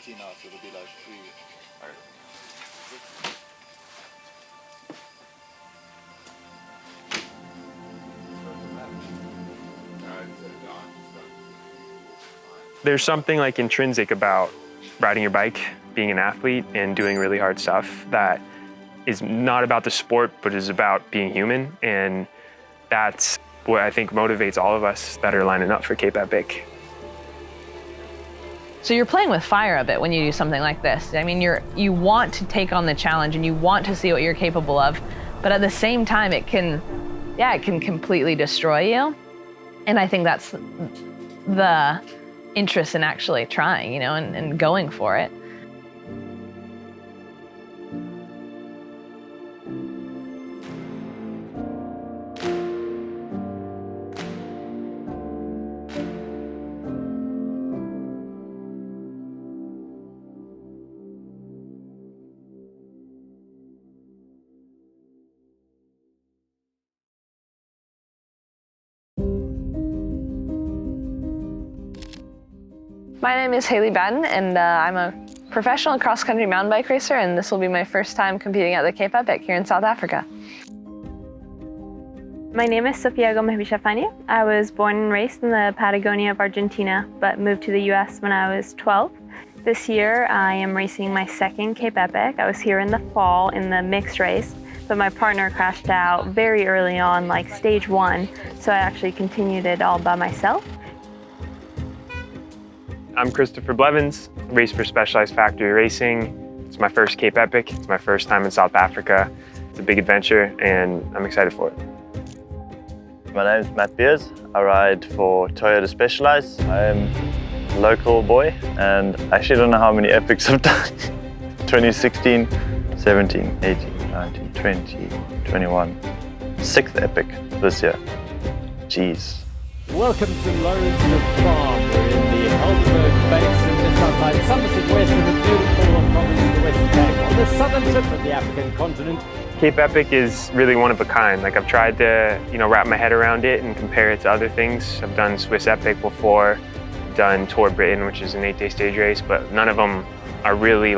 Argentina, so it'll be like 3. There's something like intrinsic about riding your bike, being an athlete, and doing really hard stuff that is not about the sport, but is about being human. And that's what I think motivates all of us that are lining up for Cape Epic. So you're playing with fire a bit when you do something like this. I mean, you want to take on the challenge and you want to see what you're capable of, but at the same time, it can completely destroy you. And I think that's the interest in actually trying, you know, and going for it. My name is Haley Batten, and I'm a professional cross-country mountain bike racer, and this will be my first time competing at the Cape Epic here in South Africa. My name is Sofia Gomez. I was born and raised in the Patagonia of Argentina, but moved to the US when I was 12. This year, I am racing my second Cape Epic. I was here in the fall in the mixed race, but my partner crashed out very early on, like stage 1, so I actually continued it all by myself. I'm Christopher Blevins, race for Specialized Factory Racing. It's my first Cape Epic. It's my first time in South Africa. It's a big adventure and I'm excited for it. My name is Matt Beers. I ride for Toyota Specialized. I'm a local boy and I actually don't know how many epics I've done. 2016, 17, 18, 19, 20, 21. 6th epic this year. Jeez. Welcome to Loads Farm. We're in the Helderberg Basin, just outside Somerset West in the beautiful province of the Western Cape, on the southern tip of the African continent. Cape Epic is really one of a kind. Like I've tried to, wrap my head around it and compare it to other things. I've done Swiss Epic before, done Tour Britain, which is an 8-day stage race, but none of them are really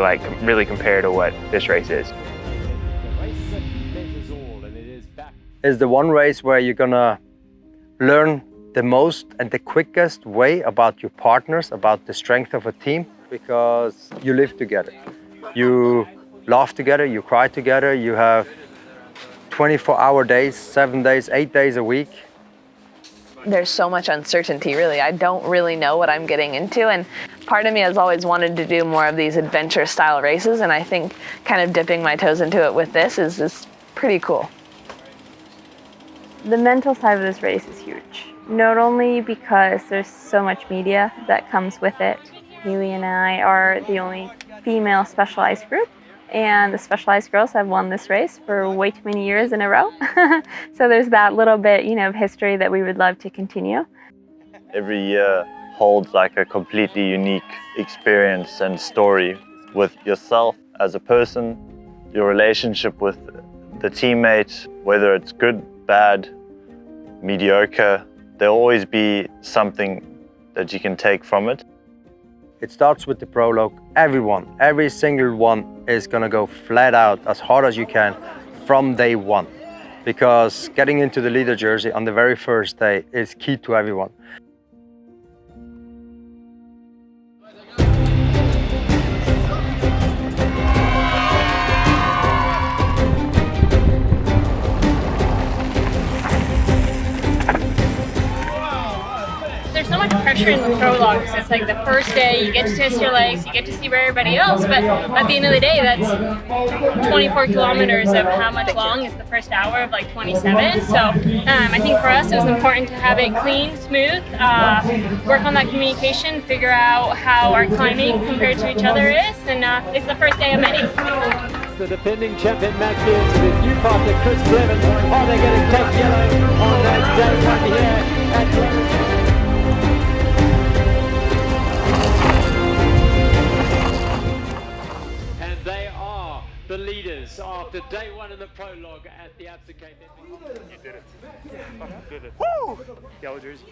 compared to what this race is. It's the one race where you're gonna learn the most and the quickest way about your partners, about the strength of a team, because you live together. You laugh together, you cry together, you have 24-hour days, 7 days, 8 days a week. There's so much uncertainty, really. I don't really know what I'm getting into, and part of me has always wanted to do more of these adventure-style races, and I think kind of dipping my toes into it with this is pretty cool. The mental side of this race is huge. Not only because there's so much media that comes with it. Haley and I are the only female specialized group, and the specialized girls have won this race for way too many years in a row. So there's that little bit, of history that we would love to continue. Every year holds like a completely unique experience and story with yourself as a person, your relationship with the teammate, whether it's good, bad, mediocre. There'll always be something that you can take from it. It starts with the prologue. Every single one is gonna go flat out as hard as you can from day one, because getting into the leader jersey on the very first day is key to everyone. There's so much pressure in the prologue. So it's like the first day, you get to test your legs, you get to see where everybody else, but at the end of the day, that's 24 kilometers of how much long is the first hour of like 27. So I think for us, it was important to have it clean, smooth, work on that communication, figure out how our climbing compared to each other is, and it's the first day of many. The defending champion Matt Beers with his new partner Chris Blevins. Oh, they're getting tapped yellow on that day right here at Blevins. The leaders after day one in the prologue at the Absent Cape. You did it. You did it. Woo! Yellow jersey.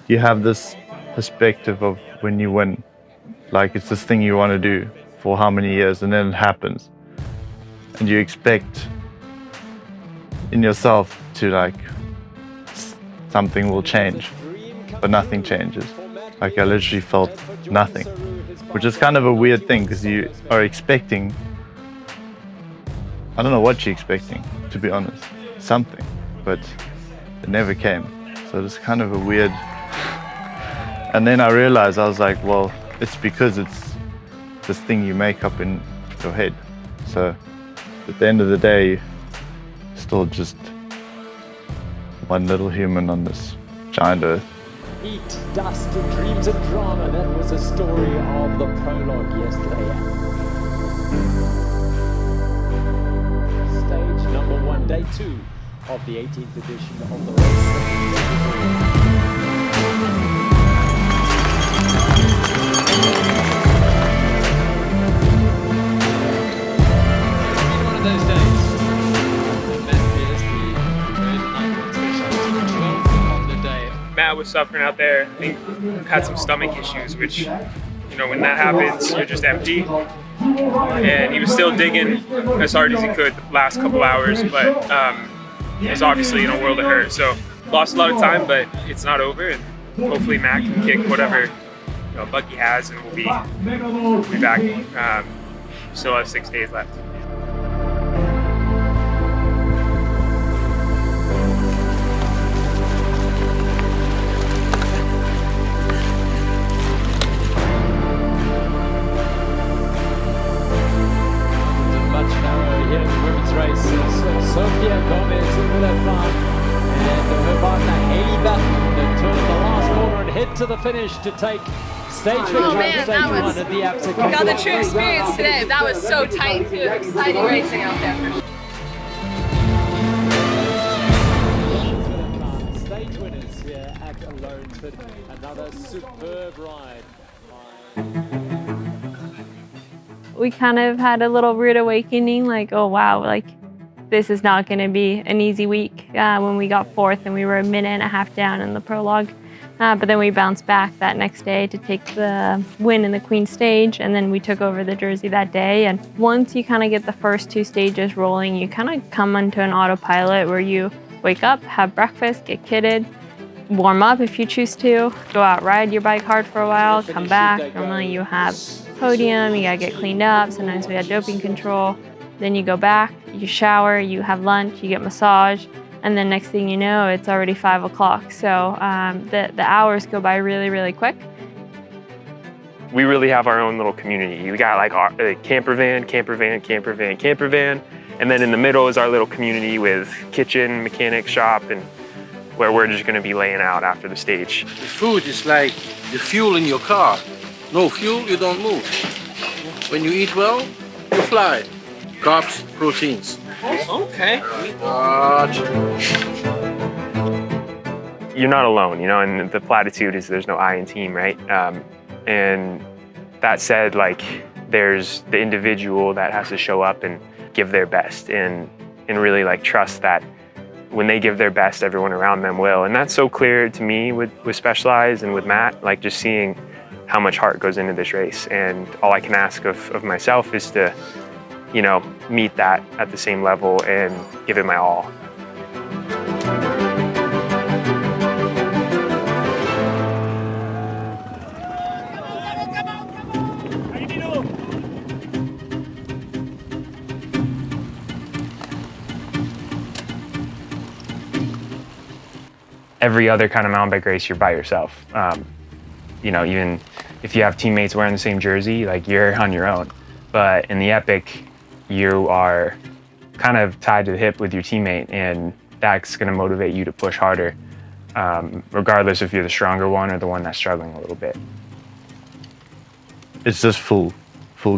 you have this perspective of when you win, like it's this thing you want to do for how many years, and then it happens, and you expect in yourself to like something will change, but nothing changes. Like I literally felt nothing, which is kind of a weird thing because you are expecting, I don't know what you're expecting, to be honest, something, but it never came. So it's kind of a weird, and then I realized, I was like, well, it's because it's this thing you make up in your head. So at the end of the day, you're still just one little human on this giant earth. Heat, dust, dreams and drama. That was the story of the prologue yesterday. Stage number 1, day 2 of the 18th edition of the race. One of those days. Matt Beers, the 12th on the day. Matt was suffering out there. I think had some stomach issues, which, you know, when that happens, you're just empty. And he was still digging as hard as he could the last couple hours, but it was obviously in a world of hurt. So lost a lot of time, but it's not over. And hopefully Matt can kick whatever bug he has, and we'll be back. Still have 6 days left. Sofia Gomez in with her fun, and her partner Batten that turned the last corner and head to the finish to take stage victory on stage 1 of the application. Got the true experience today. That was so tight too. Exciting racing out there. Stage winners here at Lawrenceford. Another superb ride. We kind of had a little rude awakening, like, oh wow, like this is not going to be an easy week when we got 4th and we were a minute and a half down in the prologue. But then we bounced back that next day to take the win in the Queen stage, and then we took over the Jersey that day. And once you kind of get the first 2 stages rolling, you kind of come onto an autopilot where you wake up, have breakfast, get kitted, warm up if you choose to, go out, ride your bike hard for a while, come back. Normally you have podium, you gotta get cleaned up. Sometimes we had doping control. Then you go back, you shower, you have lunch, you get massage, and then next thing you know, it's already 5 o'clock. So the hours go by really, really quick. We really have our own little community. We got like our camper van, and then in the middle is our little community with kitchen, mechanic shop, and where we're just gonna be laying out after the stage. The food is like the fuel in your car. No fuel, you don't move. When you eat well, you fly. Carbs, proteins. Okay. You're not alone, you know, and the platitude is there's no I in team, right? And that said, like, there's the individual that has to show up and give their best and really like trust that when they give their best, everyone around them will. And that's so clear to me with Specialized and with Matt, like just seeing how much heart goes into this race. And all I can ask of myself is to, you know, meet that at the same level and give it my all. Every other kind of mountain bike race, you're by yourself. You know, even if you have teammates wearing the same jersey, like you're on your own. But in the Epic, you are kind of tied to the hip with your teammate, and that's going to motivate you to push harder, regardless if you're the stronger one or the one that's struggling a little bit. It's just full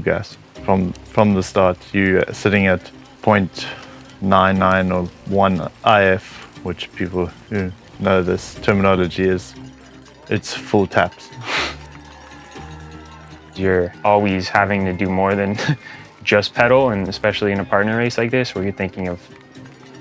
gas from the start. You're sitting at 0.99 or 1 IF, which people who know this terminology is, it's full taps. You're always having to do more than just pedal, and especially in a partner race like this where you're thinking of,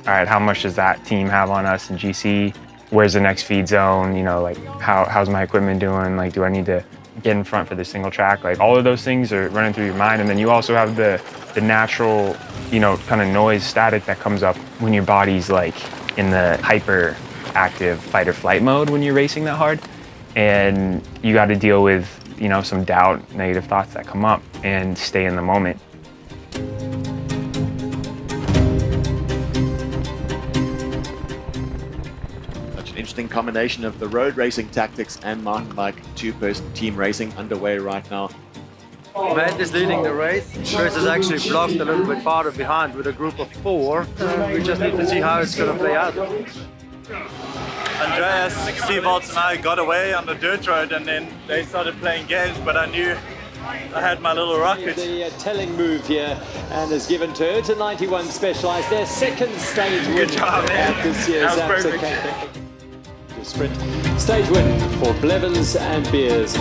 all right, how much does that team have on us in GC? where's the next feed zone, you know, like how's my equipment doing, like do I need to get in front for the single track, like all of those things are running through your mind. And then you also have the natural, you know, kind of noise static that comes up when your body's like in the hyper active fight or flight mode when you're racing that hard. And you got to deal with, you know, some doubt, negative thoughts that come up and stay in the moment. Such an interesting combination of the road racing tactics and mountain bike two-person team racing underway right now. Matt is leading the race. Chris is actually blocked a little bit farther behind with a group of 4. We just need to see how it's going to play out. Andreas, Seabolts and I got away on the dirt road and then they started playing games, but I knew I had my little rocket. The telling move here and is given to Urta 91 Specialized, their second stage win. Good job, man. This year's That was perfect. the sprint stage win for Blevins and Beers.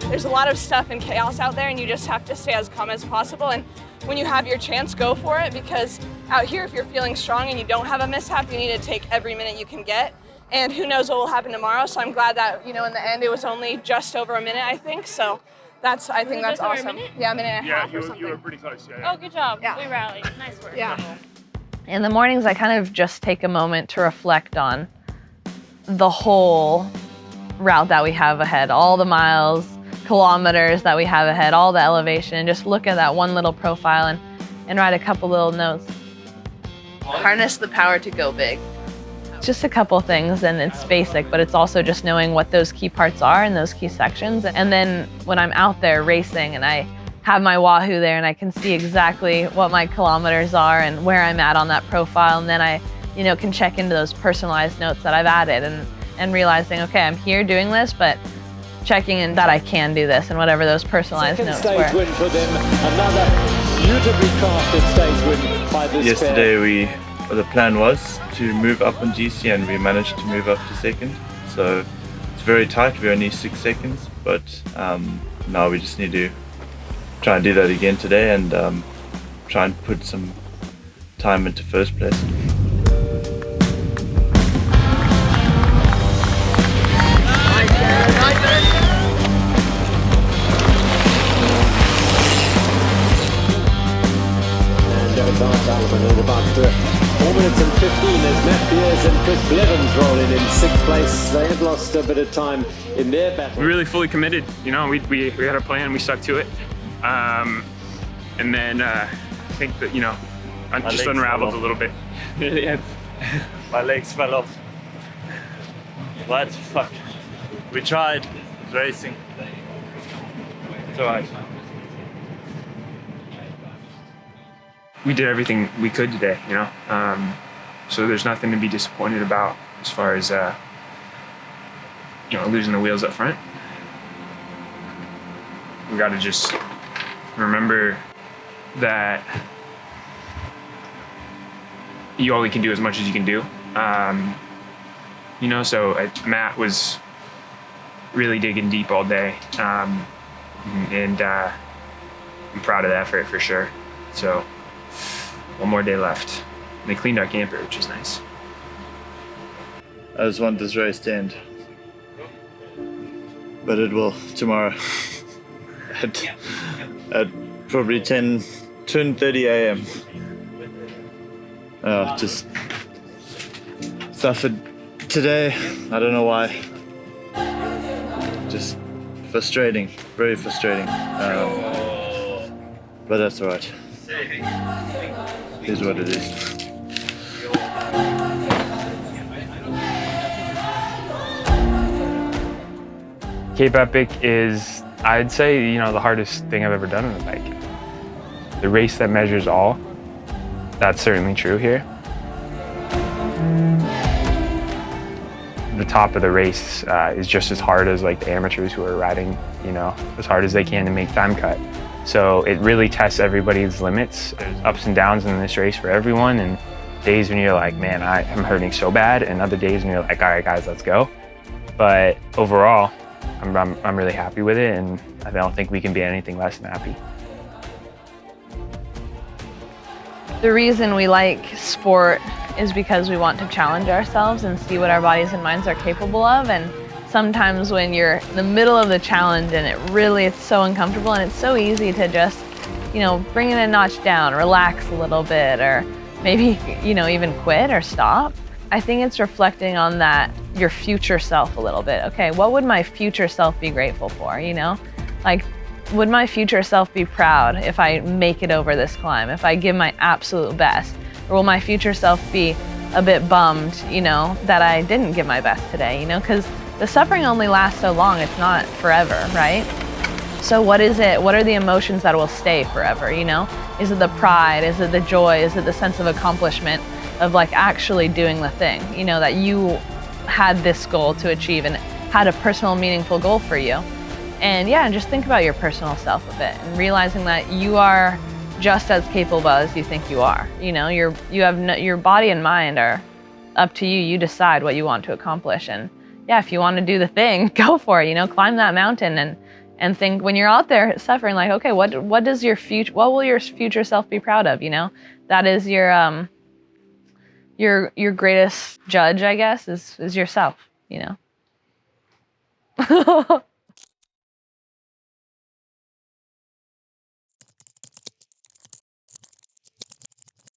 There's a lot of stuff and chaos out there and you just have to stay as calm as possible, and when you have your chance, go for it, because out here if you're feeling strong and you don't have a mishap, you need to take every minute you can get. And who knows what will happen tomorrow, so I'm glad that, you know, in the end it was only just over a minute, I think, so I think that's awesome. Yeah, a minute and a half or something. You were pretty close, yeah. Oh, good job. Yeah. We rallied. Nice work. Yeah. In the mornings, I kind of just take a moment to reflect on the whole route that we have ahead, all the miles, kilometers that we have ahead, all the elevation, and just look at that one little profile and write a couple little notes. Harness the power to go big. Just a couple things, and it's basic, but it's also just knowing what those key parts are in those key sections. And then when I'm out there racing and I have my Wahoo there and I can see exactly what my kilometers are and where I'm at on that profile, and then I, you know, can check into those personalized notes that I've added and realizing, okay, I'm here doing this, but checking in that I can do this and whatever those personalized Second notes stage were. win for them. Another beautifully crafted stage win by this Yesterday the plan was to move up on GC and we managed to move up to second. So it's very tight, we're only 6 seconds, but now we just need to try and do that again today and try and put some time into first place. Advanced element in about 4 minutes and 15 as Matt Beers and Chris Blevins roll in 6th place. They have lost a bit of time in their battle. We really fully committed, you know, we had a plan, we stuck to it. And then I think that, you know, I just unraveled a little bit. Yeah. My legs fell off. What? Fuck. We tried racing. It's alright. We did everything we could today, you know. So there's nothing to be disappointed about as far as, you know, losing the wheels up front. We got to just remember that you only can do as much as you can do. You know, so Matt was really digging deep all day, and I'm proud of the effort for sure. So. One more day left. They cleaned our camper, which is nice. I just want this race to end. But it will tomorrow. at probably 10:30 a.m. Just suffered today. I don't know why. Just frustrating, very frustrating. But that's alright. Is what it is. Cape Epic is, I'd say, you know, the hardest thing I've ever done on a bike. The race that measures all, that's certainly true here. The top of the race is just as hard as like the amateurs who are riding, you know, as hard as they can to make time cut. So it really tests everybody's limits. There's ups and downs in this race for everyone, and days when you're like, man, I'm hurting so bad, and other days when you're like, all right, guys, let's go. But overall, I'm really happy with it, and I don't think we can be anything less than happy. The reason we like sport is because we want to challenge ourselves and see what our bodies and minds are capable of. And sometimes when you're in the middle of the challenge and it's so uncomfortable, and it's so easy to just, bring it a notch down, relax a little bit, or maybe, even quit or stop. I think it's reflecting on your future self a little bit. Okay, what would my future self be grateful for, Like, would my future self be proud if I make it over this climb, if I give my absolute best? Or will my future self be a bit bummed, that I didn't give my best today, Because the suffering only lasts so long, it's not forever, right? So what is it? What are the emotions that will stay forever, Is it the pride? Is it the joy? Is it the sense of accomplishment of like actually doing the thing, that you had this goal to achieve and had a personal, meaningful goal for you? And yeah, just think about your personal self a bit and realizing that you are just as capable as you think you are. Your body and mind are up to you. You decide what you want to accomplish. And yeah, if you want to do the thing, go for it, climb that mountain and think when you're out there suffering, like, okay, what will your future self be proud of? That is your greatest judge, I guess, is yourself,